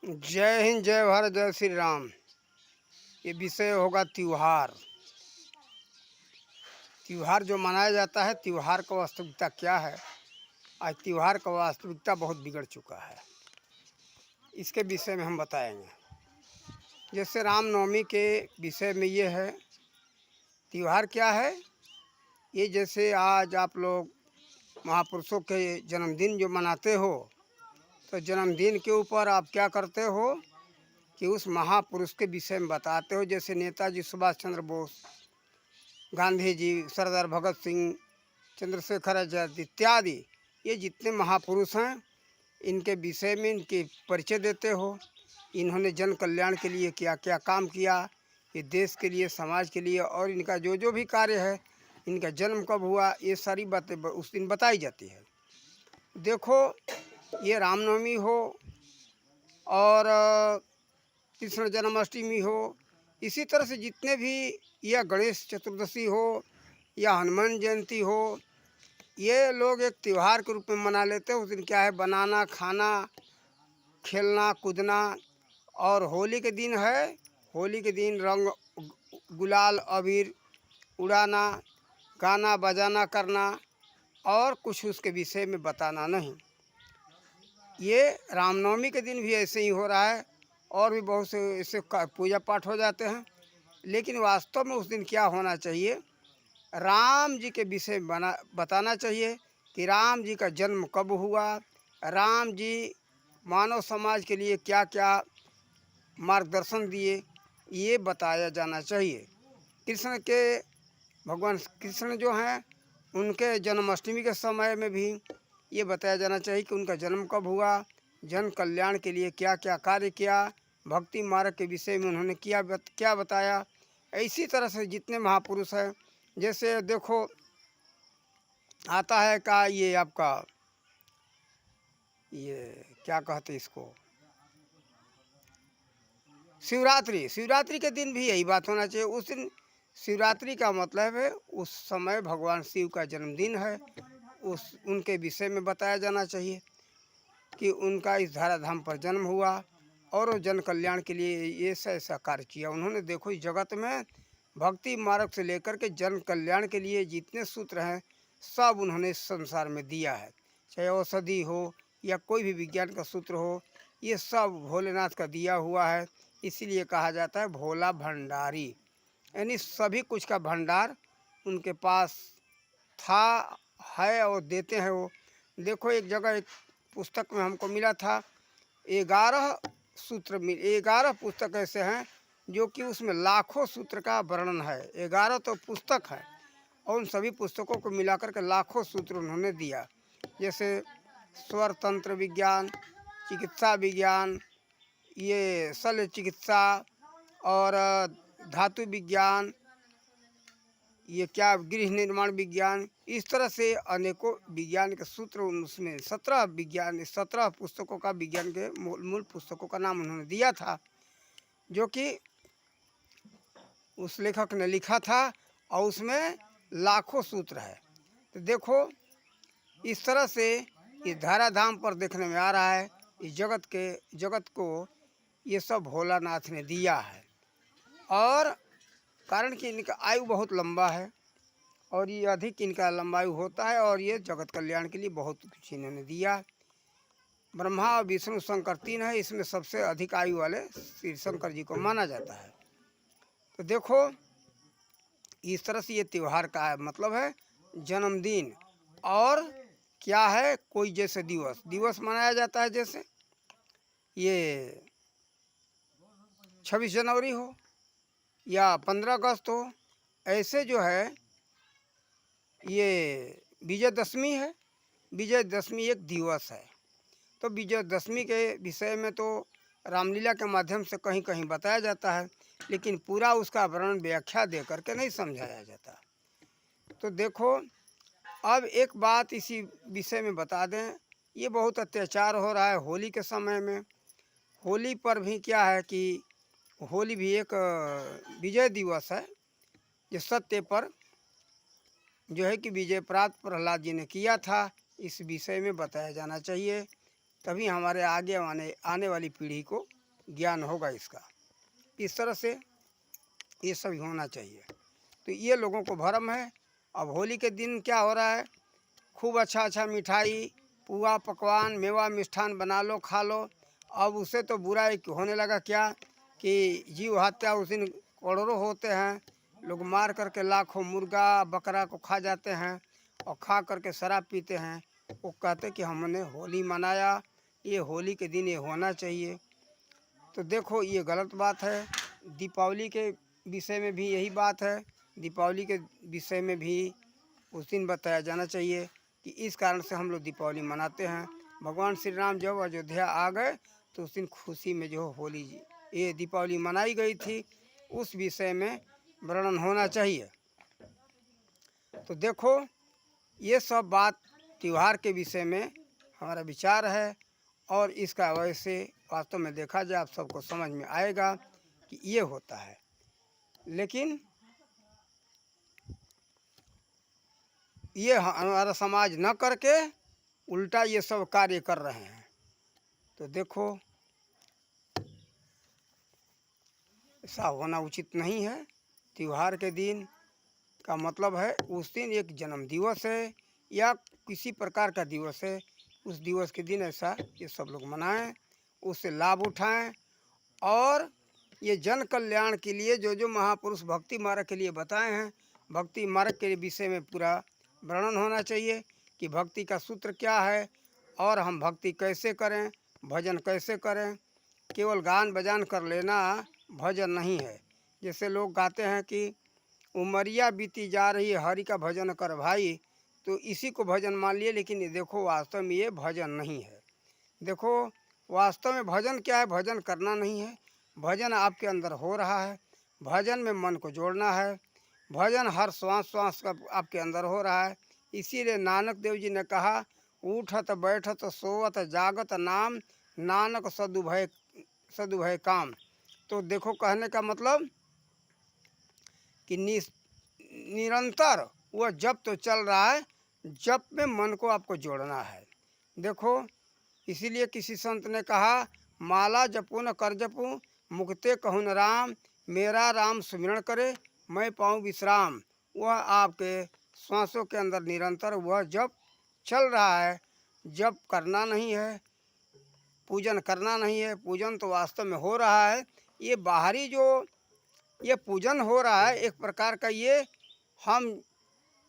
जय हिंद, जय भारत, जय श्री राम। ये विषय होगा त्योहार। त्योहार जो मनाया जाता है, त्योहार का वास्तविकता क्या है। आज त्योहार का वास्तविकता बहुत बिगड़ चुका है। इसके विषय में हम बताएंगे। जैसे रामनवमी के विषय में ये है, त्योहार क्या है। ये जैसे आज आप लोग महापुरुषों के जन्मदिन जो मनाते हो, तो जन्मदिन के ऊपर आप क्या करते हो कि उस महापुरुष के विषय में बताते हो। जैसे नेताजी सुभाष चंद्र बोस, गांधी जी, सरदार भगत सिंह, चंद्रशेखर आजाद इत्यादि, ये जितने महापुरुष हैं, इनके विषय में इनके परिचय देते हो। इन्होंने जन कल्याण के लिए क्या क्या काम किया, ये देश के लिए, समाज के लिए, और इनका जो जो भी कार्य है, इनका जन्म कब हुआ, ये सारी बातें उस दिन बताई जाती है। देखो, ये रामनवमी हो और कृष्ण जन्माष्टमी हो, इसी तरह से जितने भी, या गणेश चतुर्दशी हो या हनुमान जयंती हो, ये लोग एक त्यौहार के रूप में मना लेते हैं। उस दिन क्या है, बनाना, खाना, खेलना, कूदना। और होली के दिन है, होली के दिन रंग, गुलाल, अबीर उड़ाना, गाना बजाना करना, और कुछ उसके विषय में बताना नहीं। ये रामनवमी के दिन भी ऐसे ही हो रहा है, और भी बहुत से ऐसे पूजा पाठ हो जाते हैं। लेकिन वास्तव में उस दिन क्या होना चाहिए, राम जी के विषय में बताना चाहिए कि राम जी का जन्म कब हुआ, राम जी मानव समाज के लिए क्या क्या मार्गदर्शन दिए, ये बताया जाना चाहिए। कृष्ण के, भगवान कृष्ण जो हैं, उनके जन्माष्टमी के समय में भी ये बताया जाना चाहिए कि उनका जन्म कब हुआ, जन कल्याण के लिए क्या क्या कार्य किया, भक्ति मार्ग के विषय में उन्होंने क्या बताया। इसी तरह से जितने महापुरुष हैं, जैसे देखो आता है का ये आपका, ये क्या कहते इसको, शिवरात्रि। शिवरात्रि के दिन भी यही बात होना चाहिए। उस दिन शिवरात्रि का मतलब है उस समय भगवान शिव का जन्मदिन है, उनके विषय में बताया जाना चाहिए कि उनका इस धराधाम पर जन्म हुआ और वो जन कल्याण के लिए ये ऐसा कार्य किया उन्होंने। देखो, इस जगत में भक्ति मार्ग से लेकर के जन कल्याण के लिए जितने सूत्र हैं, सब उन्होंने इस संसार में दिया है। चाहे औषधि हो या कोई भी विज्ञान का सूत्र हो, ये सब भोलेनाथ का दिया हुआ है। इसीलिए कहा जाता है भोला भंडारी, यानी सभी कुछ का भंडार उनके पास था, है और देते हैं वो। देखो, एक जगह एक पुस्तक में हमको मिला था, 11 सूत्र 11 पुस्तक ऐसे हैं जो कि उसमें लाखों सूत्र का वर्णन है। 11 तो पुस्तक है, और उन सभी पुस्तकों को मिलाकर के लाखों सूत्र उन्होंने दिया। जैसे स्वर तंत्र विज्ञान, चिकित्सा विज्ञान, ये शल्य चिकित्सा, और धातु विज्ञान, ये क्या गृह निर्माण विज्ञान, इस तरह से अनेकों विज्ञान के सूत्र उसमें 17 पुस्तकों का, विज्ञान के मूल पुस्तकों का नाम उन्होंने दिया था, जो कि उस लेखक ने लिखा था, और उसमें लाखों सूत्र है। तो देखो, इस तरह से इस धराधाम पर देखने में आ रहा है, इस जगत को ये सब भोलानाथ ने दिया है। और कारण कि इनका आयु बहुत लंबा है, और ये अधिक इनका लंबायु होता है, और ये जगत कल्याण के लिए बहुत कुछ इन्होंने दिया। ब्रह्मा, विष्णु, शंकर 3 है, इसमें सबसे अधिक आयु वाले श्री शंकर जी को माना जाता है। तो देखो, इस तरह से ये त्यौहार का मतलब है जन्मदिन। और क्या है, कोई जैसे दिवस मनाया जाता है, जैसे ये 26 जनवरी हो या 15 अगस्त हो, ऐसे जो है ये विजयदशमी है। विजयदशमी एक दिवस है। तो विजयदशमी के विषय में तो रामलीला के माध्यम से कहीं कहीं बताया जाता है, लेकिन पूरा उसका वर्णन व्याख्या दे करके नहीं समझाया जाता। तो देखो, अब एक बात इसी विषय में बता दें, ये बहुत अत्याचार हो रहा है होली के समय में। होली पर भी क्या है कि होली भी एक विजय दिवस है, जो सत्य पर जो है कि विजय प्राप्त प्रहलाद जी ने किया था। इस विषय में बताया जाना चाहिए, तभी हमारे आगे आने वाली पीढ़ी को ज्ञान होगा इसका। इस तरह से ये सब होना चाहिए। तो ये लोगों को भ्रम है। अब होली के दिन क्या हो रहा है, खूब अच्छा अच्छा मिठाई, पुआ, पकवान, मेवा, मिष्ठान बना लो, खा लो। अब उससे तो बुरा एक होने लगा क्या कि जीव हत्या उस दिन करोड़ों होते हैं, लोग मार करके लाखों मुर्गा बकरा को खा जाते हैं और खा करके शराब पीते हैं। वो कहते कि हमने होली मनाया, ये होली के दिन ये होना चाहिए। तो देखो ये गलत बात है। दीपावली के विषय में भी यही बात है। दीपावली के विषय में भी उस दिन बताया जाना चाहिए कि इस कारण से हम लोग दीपावली मनाते हैं। भगवान श्री राम जब अयोध्या आ गए तो उस दिन खुशी में जो होली ये दीपावली मनाई गई थी, उस विषय में वर्णन होना चाहिए। तो देखो ये सब बात त्यौहार के विषय में हमारा विचार है और इसका वैसे वास्तव में देखा जाए आप सबको समझ में आएगा कि ये होता है। लेकिन ये हमारा समाज न करके उल्टा ये सब कार्य कर रहे हैं। तो देखो ऐसा होना उचित नहीं है। त्यौहार के दिन का मतलब है उस दिन एक जन्म दिवस है या किसी प्रकार का दिवस है, उस दिवस के दिन ऐसा ये सब लोग मनाएं, उससे लाभ उठाएं और ये जन कल्याण के लिए जो जो महापुरुष भक्ति मार्ग के लिए बताए हैं, भक्ति मार्ग के विषय में पूरा वर्णन होना चाहिए कि भक्ति का सूत्र क्या है और हम भक्ति कैसे करें, भजन कैसे करें। केवल गान बजान कर लेना भजन नहीं है। जैसे लोग गाते हैं कि उमरिया बीती जा रही है हरि का भजन कर भाई, तो इसी को भजन मान लिए, लेकिन ये देखो वास्तव में ये भजन नहीं है। देखो वास्तव में भजन क्या है, भजन करना नहीं है, भजन आपके अंदर हो रहा है। भजन में मन को जोड़ना है, भजन हर श्वास श्वास का आपके अंदर हो रहा है। इसीलिए नानक देव जी ने कहा, उठत बैठत सोवत जागत नाम, नानक सदुभय काम। तो देखो कहने का मतलब कि निरंतर वह जप तो चल रहा है, जप में मन को आपको जोड़ना है। देखो इसीलिए किसी संत ने कहा, माला जपू न कर जपू मुक्ते कहूँ न राम, मेरा राम सुमिरन करे मैं पाऊँ विश्राम। वह आपके श्वासों के अंदर निरंतर वह जप चल रहा है। जप करना नहीं है, पूजन करना नहीं है। पूजन तो वास्तव में हो रहा है। ये बाहरी जो ये पूजन हो रहा है एक प्रकार का, ये हम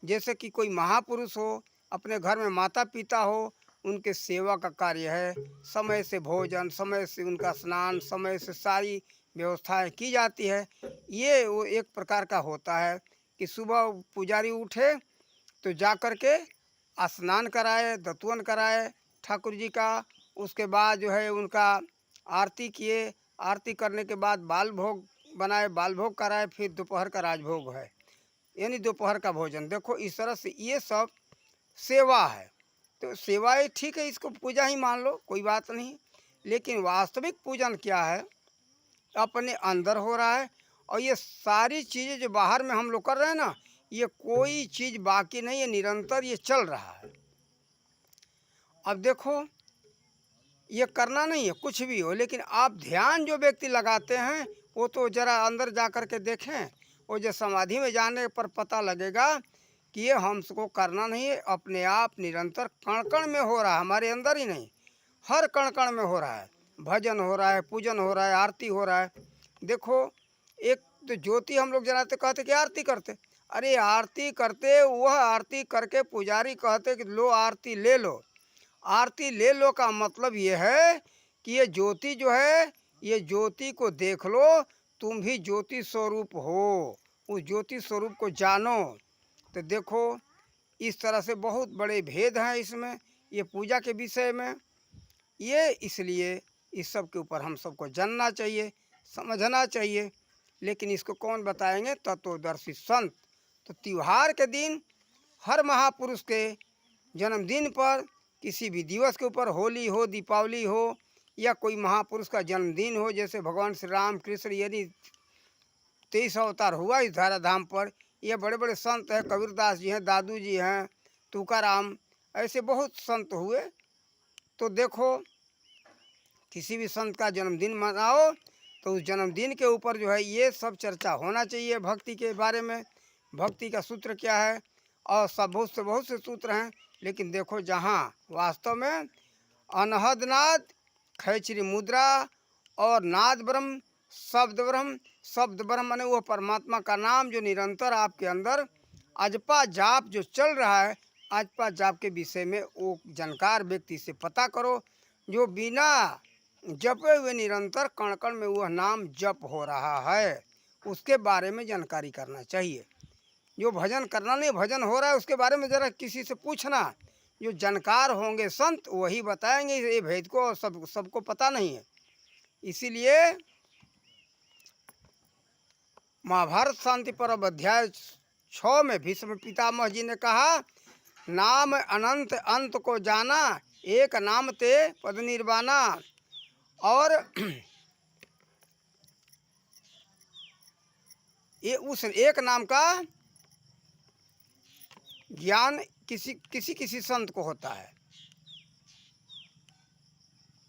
जैसे कि कोई महापुरुष हो, अपने घर में माता पिता हो, उनके सेवा का कार्य है। समय से भोजन, समय से उनका स्नान, समय से सारी व्यवस्थाएं की जाती है। ये वो एक प्रकार का होता है कि सुबह पुजारी उठे तो जा कर के स्नान कराए, दतुवन कराए ठाकुर जी का। उसके बाद जो है उनका आरती किए, आरती करने के बाद बाल भोग बनाए, बाल भोग कराए, फिर दोपहर का राजभोग है, यानी दोपहर का भोजन। देखो इस तरह से ये सब सेवा है। तो सेवाएं ठीक है, इसको पूजा ही मान लो, कोई बात नहीं। लेकिन वास्तविक पूजन क्या है, अपने अंदर हो रहा है। और ये सारी चीज़ें जो बाहर में हम लोग कर रहे हैं ना, ये कोई चीज़ बाकी नहीं है, निरंतर ये चल रहा है। अब देखो ये करना नहीं है कुछ भी हो, लेकिन आप ध्यान जो व्यक्ति लगाते हैं वो तो ज़रा अंदर जा कर के देखें, वो जो समाधि में जाने पर पता लगेगा कि ये हमको करना नहीं है। अपने आप निरंतर कण कण में हो रहा है, हमारे अंदर ही नहीं, हर कण कण में हो रहा है। भजन हो रहा है, पूजन हो रहा है, आरती हो रहा है। देखो एक तो ज्योति हम लोग जलाते, कहते कि आरती करते, अरे आरती करते, वह आरती करके पुजारी कहते कि लो आरती ले लो। आरती ले लो का मतलब ये है कि ये ज्योति जो है, ये ज्योति को देख लो, तुम भी ज्योति स्वरूप हो, उस ज्योति स्वरूप को जानो। तो देखो इस तरह से बहुत बड़े भेद हैं इसमें, ये पूजा के विषय में। ये इसलिए इस सब के ऊपर हम सबको जानना चाहिए, समझना चाहिए। लेकिन इसको कौन बताएंगे, तत्वदर्शी संत। तो त्यौहार के दिन हर महापुरुष के जन्मदिन पर, किसी भी दिवस के ऊपर, होली हो, दीपावली हो या कोई महापुरुष का जन्मदिन हो, जैसे भगवान श्री राम कृष्ण यदि 23 अवतार हुआ इस धारा धाम पर, ये बड़े बड़े संत हैं, कबीरदास जी हैं, दादू जी हैं, तुकाराम, ऐसे बहुत संत हुए। तो देखो किसी भी संत का जन्मदिन मनाओ तो उस जन्मदिन के ऊपर जो है ये सब चर्चा होना चाहिए भक्ति के बारे में, भक्ति का सूत्र क्या है। और सब बहुत से सूत्र हैं, लेकिन देखो जहाँ वास्तव में अनहद नाद, खैचरी मुद्रा और नाद ब्रह्म, शब्द ब्रह्म माने वो परमात्मा का नाम जो निरंतर आपके अंदर अजपा जाप जो चल रहा है, अजपा जाप के विषय में वो जानकार व्यक्ति से पता करो, जो बिना जपे हुए निरंतर कण कण में वह नाम जप हो रहा है, उसके बारे में जानकारी करना चाहिए। जो भजन करना नहीं, भजन हो रहा है उसके बारे में ज़रा किसी से पूछना, जो जानकार होंगे संत वही बताएंगे। ये भेद को सबको पता नहीं है। इसीलिए महाभारत शांति पर्व अध्याय 6 में भीष्म पितामह जी ने कहा, नाम अनंत अंत को जाना, एक नाम ते पद निर्वाणा। और ये उस एक नाम का ज्ञान किसी संत को होता है।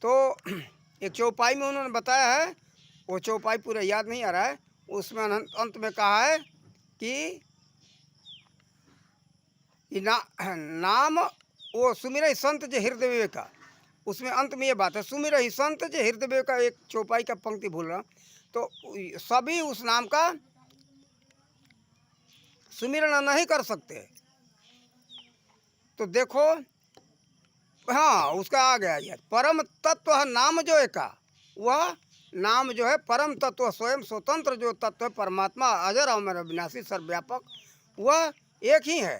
तो एक चौपाई में उन्होंने बताया है, वो चौपाई पूरा याद नहीं आ रहा है, उसमें अंत में कहा है कि नाम वो सुमिर संत जे हृदय विवेका, उसमें अंत में ये बात है, सुमिर ही संत जे हृदय विवेका। एक चौपाई का पंक्ति भूल रहा, तो सभी उस नाम का सुमिरन नहीं कर सकते। तो देखो, हाँ उसका आ गया यार, परम तत्व है नाम जो एक का, वह नाम जो है परम तत्व, स्वयं स्वतंत्र जो तत्व है परमात्मा, अजर अमर अविनाशी सर्वव्यापक, वह एक ही है।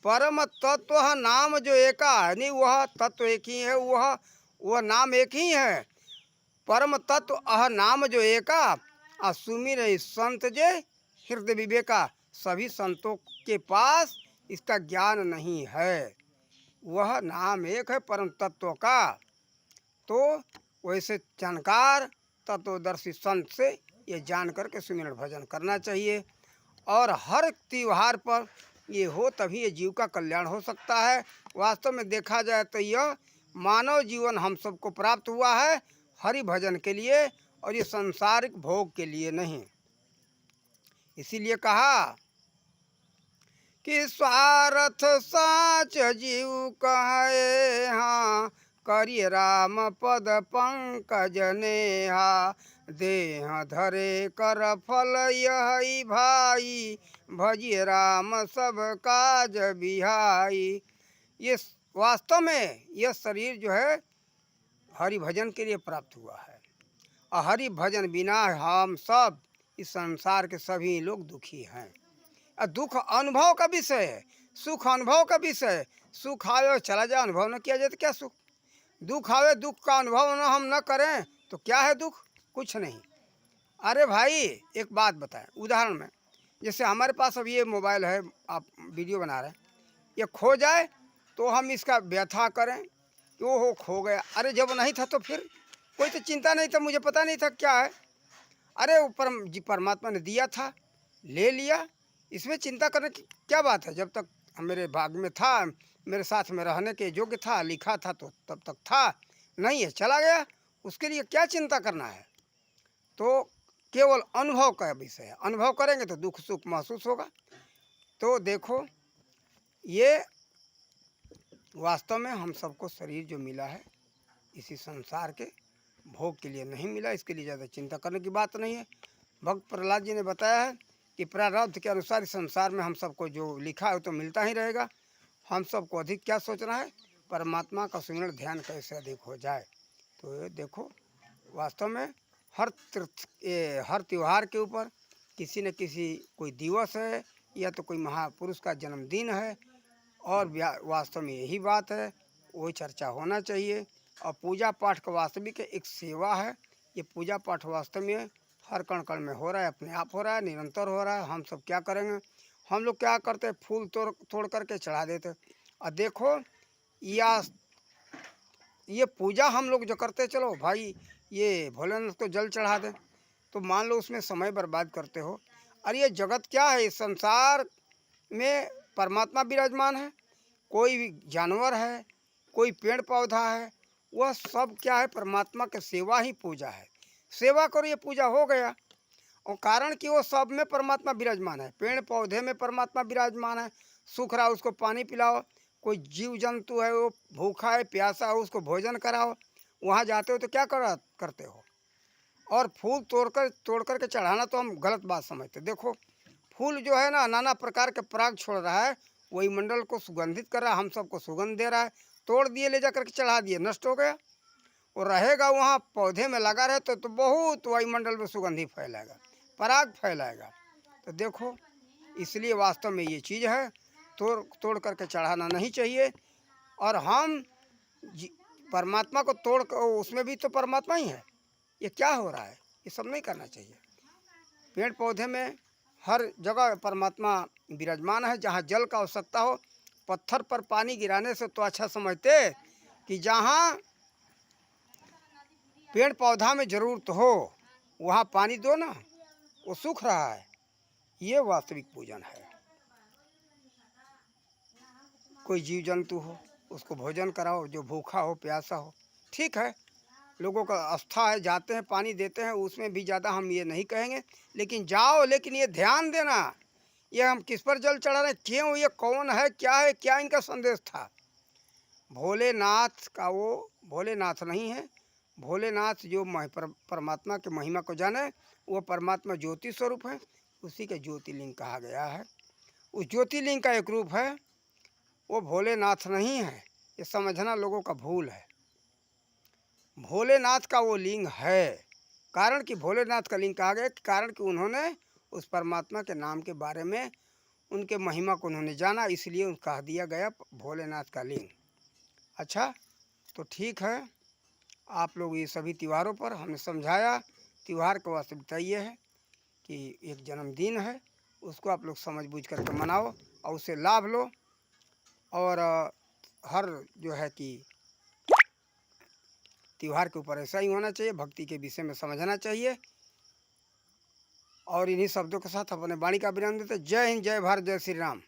परम तत्व है नाम जो एका है, नहीं वह तत्व एक ही है, वह नाम एक ही है। परम तत्व अह नाम जो एका, सुमिर संत जे हृदय विवेका। सभी संतों के पास इसका ज्ञान नहीं है, वह नाम एक है परम तत्व का। तो वैसे जानकार तत्वदर्शी संत से ये जान करके सुमिरन भजन करना चाहिए। और हर त्योहार पर ये हो तभी ये जीव का कल्याण हो सकता है। वास्तव में देखा जाए तो यह मानव जीवन हम सबको प्राप्त हुआ है हरि भजन के लिए, और ये सांसारिक भोग के लिए नहीं। इसीलिए कहा कि स्वार्थ साच जीव कहे, हाँ करिए राम पद पंकज नेहा, देह धरे कर फल यही भाई, भजिए राम सब काज बिहाई। ये वास्तव में यह शरीर जो है हरि भजन के लिए प्राप्त हुआ है, और हरि भजन बिना हम सब इस संसार के सभी लोग दुखी हैं। दुख अनुभव का विषय है, सुख अनुभव का विषय है। सुख आवे और चला जाए, अनुभव न किया जाए तो क्या सुख। दुख आवे, दुख का अनुभव न हम न करें तो क्या है दुख, कुछ नहीं। अरे भाई एक बात बताएं, उदाहरण में जैसे हमारे पास अब ये मोबाइल है, आप वीडियो बना रहे हैं, ये खो जाए तो हम इसका व्यथा करें कि वो हो खो गया। अरे जब नहीं था तो फिर कोई तो चिंता नहीं था, मुझे पता नहीं था क्या है। अरे वो परमात्मा ने दिया था, ले लिया, इसमें चिंता करने की क्या बात है। जब तक मेरे भाग में था, मेरे साथ में रहने के योग्य था, लिखा था तो तब तक था, नहीं है चला गया, उसके लिए क्या चिंता करना है। तो केवल अनुभव का विषय है, अनुभव करेंगे तो दुख सुख महसूस होगा। तो देखो ये वास्तव में हम सबको शरीर जो मिला है इसी संसार के भोग के लिए नहीं मिला, इसके लिए ज़्यादा चिंता करने की बात नहीं है। भक्त प्रहलाद जी ने बताया है कि प्रारब्ध के अनुसार इस संसार में हम सबको जो लिखा है तो मिलता ही रहेगा। हम सबको अधिक क्या सोचना है, परमात्मा का सुमिरन ध्यान कैसे अधिक हो जाए। तो ये देखो वास्तव में हर त्यौहार के ऊपर किसी न किसी कोई दिवस है या तो कोई महापुरुष का जन्मदिन है, और वास्तव में यही बात है, वही चर्चा होना चाहिए। और पूजा पाठ का वास्तविक एक सेवा है। ये पूजा पाठ वास्तव में हर कण कण में हो रहा है, अपने आप हो रहा है, निरंतर हो रहा है। हम सब क्या करेंगे, हम लोग क्या करते हैं, फूल तोड़ करके चढ़ा देते। और देखो ये पूजा हम लोग जो करते, चलो भाई ये भोलेनाथ को जल चढ़ा दें, तो मान लो उसमें समय बर्बाद करते हो। और ये जगत क्या है, इस संसार में परमात्मा विराजमान है, कोई जानवर है, कोई पेड़ पौधा है, वह सब क्या है, परमात्मा की सेवा ही पूजा है। सेवा करो, ये पूजा हो गया। और कारण कि वो सब में परमात्मा विराजमान है। पेड़ पौधे में परमात्मा विराजमान है। सूख रहा उसको पानी पिलाओ, कोई जीव जंतु है वो भूखा है प्यासा है उसको भोजन कराओ। वहाँ जाते हो तो क्या करते हो? और फूल तोड़ कर के चढ़ाना तो हम गलत बात समझते। देखो फूल जो है ना, नाना प्रकार के पराग छोड़ रहा है, वही मंडल को सुगंधित कर रहा है, हम सबको सुगंध दे रहा है। तोड़ दिए, ले जा करके चढ़ा दिए, नष्ट हो गया। वो रहेगा वहाँ पौधे में लगा रहे तो बहुत वायुमंडल में सुगंधी फैलाएगा, पराग फैलाएगा। तो देखो इसलिए वास्तव में ये चीज़ है, तोड़ तोड़ करके चढ़ाना नहीं चाहिए। और हम परमात्मा को तोड़ कर, उसमें भी तो परमात्मा ही है। ये क्या हो रहा है? ये सब नहीं करना चाहिए। पेड़ पौधे में हर जगह परमात्मा विराजमान है। जहाँ जल का आवश्यकता हो, पत्थर पर पानी गिराने से तो अच्छा समझते कि जहाँ पेड़ पौधा में ज़रूरत हो वहाँ पानी दो ना, वो सूख रहा है। ये वास्तविक पूजन है। कोई जीव जंतु हो उसको भोजन कराओ, जो भूखा हो प्यासा हो, ठीक है। लोगों का आस्था है, जाते हैं पानी देते हैं, उसमें भी ज़्यादा हम ये नहीं कहेंगे। लेकिन जाओ, लेकिन ये ध्यान देना, ये हम किस पर जल चढ़ा रहे हैं, क्यों, ये कौन है, क्या इनका संदेश था। भोलेनाथ का वो भोलेनाथ नहीं है। भोलेनाथ जो परमात्मा के महिमा को जाने, वो परमात्मा ज्योति स्वरूप है, उसी के ज्योतिर्लिंग कहा गया है। उस ज्योतिर्लिंग का एक रूप है, वो भोलेनाथ नहीं है। ये समझना लोगों का भूल है। भोलेनाथ का वो लिंग है। कारण कि भोलेनाथ का लिंग कहा गया, कारण कि उन्होंने उस परमात्मा के नाम के बारे में, उनके महिमा को उन्होंने जाना, इसलिए कह दिया गया भोलेनाथ का लिंग। अच्छा, तो ठीक है, आप लोग ये सभी त्योहारों पर हमने समझाया। त्यौहार का वास्तविकता ये है कि एक जन्मदिन है, उसको आप लोग समझ बूझ करके मनाओ और उससे लाभ लो। और हर जो है कि त्यौहार के ऊपर ऐसा ही होना चाहिए, भक्ति के विषय में समझना चाहिए। और इन्हीं शब्दों के साथ अपने वाणी का विराम देते। जय हिंद, जय भारत, जय श्री राम।